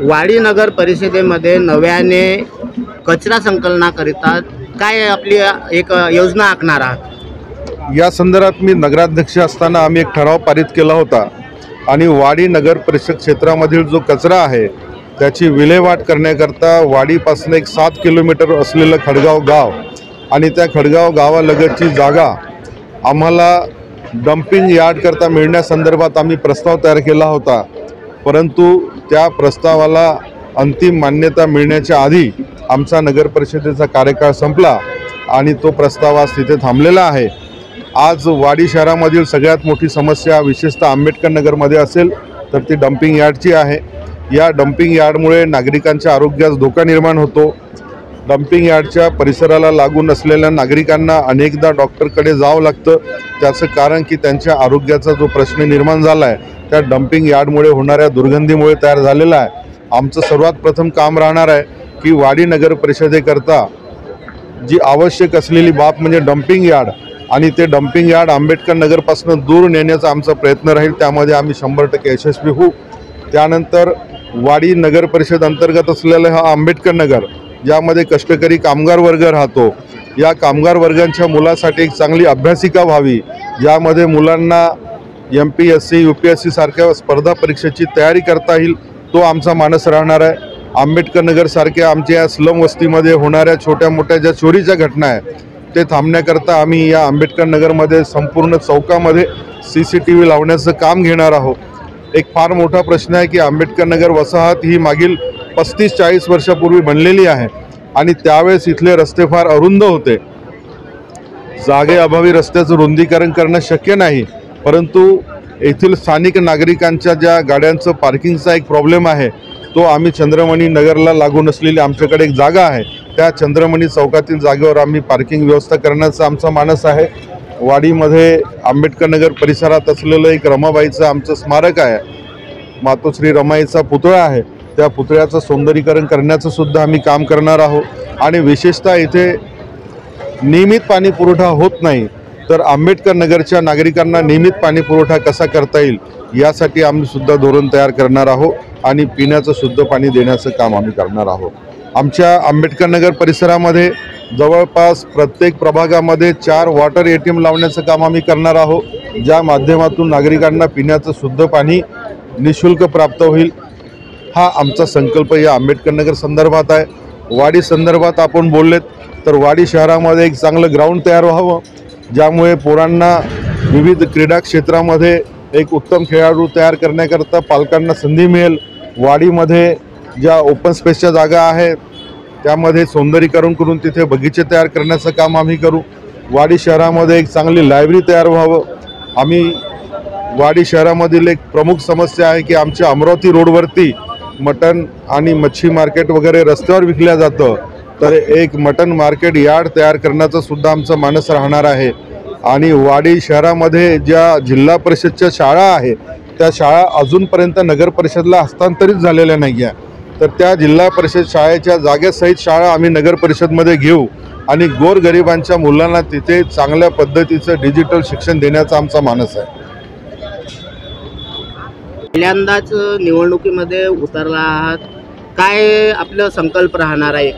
वाडी नगर परिषदेमध्ये नव्याने कचरा संकलनाकरिता काय आपली एक योजना आखणार आहात? या संदर्भात मी नगराध्यक्ष असताना आम्ही एक ठराव पारित केला होता आणि वाडी नगर परिषद क्षेत्रामधील जो कचरा आहे त्याची विल्हेवाट करण्याकरता वाडीपासून एक 7 किलोमीटर असलेलं खडगाव गाव आणि त्या खडगाव गावालगतची जागा आम्हाला डम्पिंग यार्ड करता मिळण्यासंदर्भात आम्ही प्रस्ताव तयार केला होता, परंतु त्या प्रस्तावाला अंतिम मान्यता मिळण्याच्या आधी आमचा नगर परिषदेचा कार्यकाळ संपला आणि तो प्रस्ताव आज तिथे थांबलेला आहे। आज वाडी शहरामधील सगळ्यात मोठी समस्या विशेषतः आंबेडकर नगरमध्ये असेल तर ती डम्पिंग यार्डची आहे। या डम्पिंग यार्डमुळे नागरिकांच्या आरोग्यास धोका निर्माण होतो। डम्पिंग यार्डच्या परिसराला लागून असलेल्या नागरिकांना अनेकदा डॉक्टरकडे जावं लागतं। त्याचं कारण की त्यांच्या आरोग्याचा जो प्रश्न निर्माण झाला आहे त्या डम्पिंग यार्डमुळे होणाऱ्या दुर्गंधीमुळे तयार झालेला आहे। आमचं सर्वात प्रथम काम राहणार आहे की वाडी नगर परिषदेकरता जी आवश्यक असलेली बाब म्हणजे डम्पिंग यार्ड आणि ते डम्पिंग यार्ड आंबेडकर नगरपासून दूर नेण्याचा आमचा प्रयत्न राहील, त्यामध्ये आम्ही 100% यशस्वी होऊ। त्यानंतर वाडी नगर परिषद अंतर्गत असलेलं हा आंबेडकर नगर ज्यामध्ये कष्टकरी कामगार वर्ग राहतो, या कामगार वर्गांच्या मुलासाठी एक चांगली अभ्यासिका व्हावी, ज्यामध्ये मुलांना MPSC UPSC सारख्या स्पर्धा परीक्षेची तयारी करता येईल, तो आमचा मानस राहणार आहे। आंबेडकर नगर सारख्या आमच्या या स्लम वस्तीमध्ये होणाऱ्या छोट्या मोठ्या ज्या चोरीच्या घटना आहेत ते थांबण्याकरता आम्ही या आंबेडकर नगरमध्ये संपूर्ण चौकामध्ये CCTV लावण्याचं काम घेणार आहोत। एक फार मोठा प्रश्न आहे की आंबेडकर नगर वसाहत ही मागील 35-40 वर्षापूर्वी बनलेली आहे आणि त्यावेळेस इथले रस्ते फार अरुंद होते। जागेअभावी रस्त्याचं रुंदीकरण करणं शक्य नाही, परंतु येथील स्थानिक नागरिकांच्या ज्या गाड्यांचं पार्किंगचा एक प्रॉब्लेम आहे तो आम्ही चंद्रमणी नगरला लागून असलेली आमच्याकडे एक जागा आहे त्या चंद्रमणी चौकातील जागेवर आम्ही पार्किंग व्यवस्था करण्याचा आमचा मानस आहे। वाडीमध्ये आंबेडकर नगर परिसरात असलेलं एक रमाबाईचं आमचं स्मारक आहे, मातोश्री रमाईचा पुतळा आहे, त्या पुतळ्याचं सौंदर्यीकरण करण्याचं सुद्धा आम्ही काम करणार आहोत। आणि विशेषतः इथे नियमित पाणी पुरवठा होत नाही, तर आंबेडकर नगरच्या नागरिकांना नियमित पाणी पुरवठा कसा करता येईल यासाठी आम्ही सुद्धा धोरण तयार करणार आहोत आणि पिण्याचं शुद्ध पाणी देण्याचं काम आम्ही करणार आहोत। आमच्या आंबेडकर नगर परिसरामध्ये जवळपास प्रत्येक प्रभागामध्ये 4 वॉटर ATM लावण्याचं काम आम्ही करणार आहोत, ज्या माध्यमातून नागरिकांना पिण्याचं शुद्ध पाणी निःशुल्क प्राप्त होईल। हा आमचा संकल्प या आंबेडकर नगर संदर्भात आहे। वाडी संदर्भात आपण बोललेत तर वाडी शहरामध्ये एक चांगलं ग्राउंड तयार व्हावं, ज्यामुळे पोरांना विविध क्रीडा क्षेत्रामध्ये एक उत्तम खेळाडू तयार करण्याकरता पालकांना संधी मिळेल। वाडीमध्ये ज्या ओपन स्पेसच्या जागा आहेत त्यामध्ये सौंदर्यीकरण करून तिथे बगीचे तयार करण्याचं काम आम्ही करू। वाडी शहरामध्ये एक चांगली लायब्ररी तयार व्हावं। आम्ही वाडी शहरामधील एक प्रमुख समस्या आहे की आमच्या अमरावती रोडवरती मटण आणि मच्छी मार्केट वगैरे रस्त्यावर विकल्या जातं, तर एक मटण मार्केट यार्ड तयार करण्याचा सुद्धा आमचा मानस राहणार आहे। आणि वाडी शहरामध्ये ज्या जिल्हा परिषदच्या शाळा आहेत त्या शाळा अजूनपर्यंत नगर परिषदला हस्तांतरित झालेल्या नाही आहे, तर त्या जिल्हा परिषद शाळेच्या जागेसहित शाळा आम्ही नगर परिषदमध्ये घेऊ आणि गोरगरिबांच्या मुलांना तिथे चांगल्या पद्धतीचं डिजिटल शिक्षण देण्याचा आमचा मानस आहे। पहिल्यांदाच निवडणुकीमध्ये उतरला आहात, काय आपलं संकल्प राहणार आहे?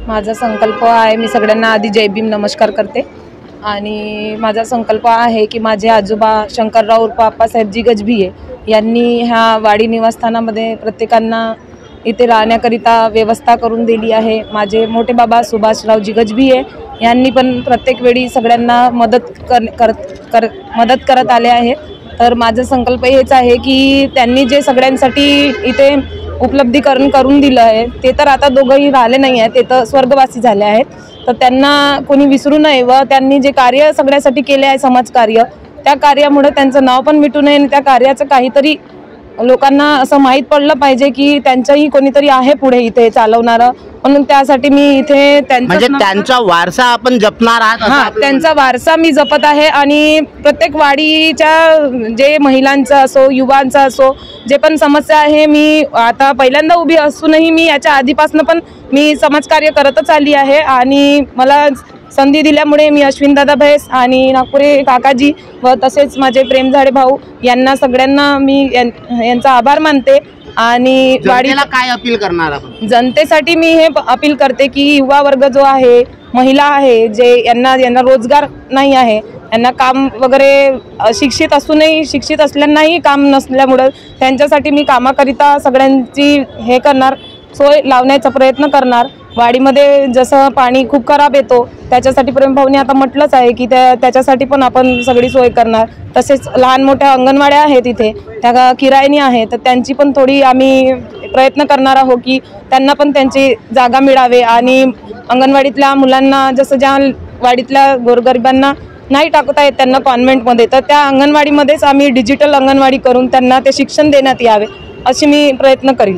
माझा संकल्प आहे, मी सगळ्यांना आधी जय भीम नमस्कार करते आणि माझा संकल्प आहे की माझे आजोबा शंकरराव उर्फ आप्पासाहेबजी गजभिये यांनी ह्या वाडी निवासस्थानामध्ये प्रत्येकांना इथे राहण्याकरिता व्यवस्था करून दिली आहे। माझे मोठे बाबा सुभाषरावजी गजभिये यांनी पण प्रत्येक वेळी सगळ्यांना मदत करत आले आहेत। तर माझा संकल्प हेच आहे की त्यांनी जे सगळ्यांसाठी इथे उपलब्धीकरण करून दिलं आहे ते तर आता दोघंही राहिले नाही आहेत, ते तर स्वर्गवासी झाले आहेत, तर त्यांना कोणी विसरू नये व त्यांनी जे कार्य सगळ्यासाठी केले आहे समाजकार्य त्या कार्यामुळे त्यांचं नाव पण मिटू नये आणि त्या कार्याचं काहीतरी लोकांना असं माहीत पडलं पाहिजे की त्यांचंही कोणीतरी आहे पुढे इथे चालवणारं, म्हणून त्यासाठी मी इथे त्यांचा वारसा आपण जपणार आहात? हां, त्यांचा वारसा मी जपत आहे आणि प्रत्येक वाडीच्या जे महिलांचा असो युवांचा असो जे पण समस्या आहे, मी आता पहिल्यांदा उभी असूनही मी याच्या आधीपासून पण मी समाजकार्य करतच आली आहे आणि मला संधी दिल्यामुळे मी अश्विन दादा भैस आणि नागपुरे काकाजी व तसेच माझे प्रेम झाडे भाऊ यांना सगळ्यांना मी यांचा आभार मानते आणि जनतेला काय अपील करणार आपण? जनतेसाठी मी हे अपील करते की युवा वर्ग जो आहे, महिला आहे, जे यांना रोजगार नाही आहे, यांना काम वगैरे शिक्षित असूनही शिक्षित असल्यांनाही काम नसल्यामुळं त्यांच्यासाठी मी कामाकरिता सगळ्यांची हे करणार, सोय लावण्याचा प्रयत्न करणार. वाडीमध्ये जसं पाणी खूप खराब येतो त्याच्यासाठी प्रेम भाऊनी आता म्हटलंच आहे की त्याच्यासाठी पण आपण सगळी सोय करणार. तसेच लहान मोठ्या अंगणवाड्या आहेत इथे, त्या किरायनी आहे, तर त्यांची पण थोडी आम्ही प्रयत्न करणार आहोत की त्यांना पण त्यांची जागा मिळावे. आणि अंगणवाडीतल्या मुलांना जसं ज्या वाडीतल्या गोरगरिबांना नाही टाकता येत त्यांना कॉन्व्हेंटमध्ये, तर त्या अंगणवाडीमध्येच आम्ही डिजिटल अंगणवाडी करून त्यांना ते शिक्षण देण्यात यावे अशी मी प्रयत्न करीन.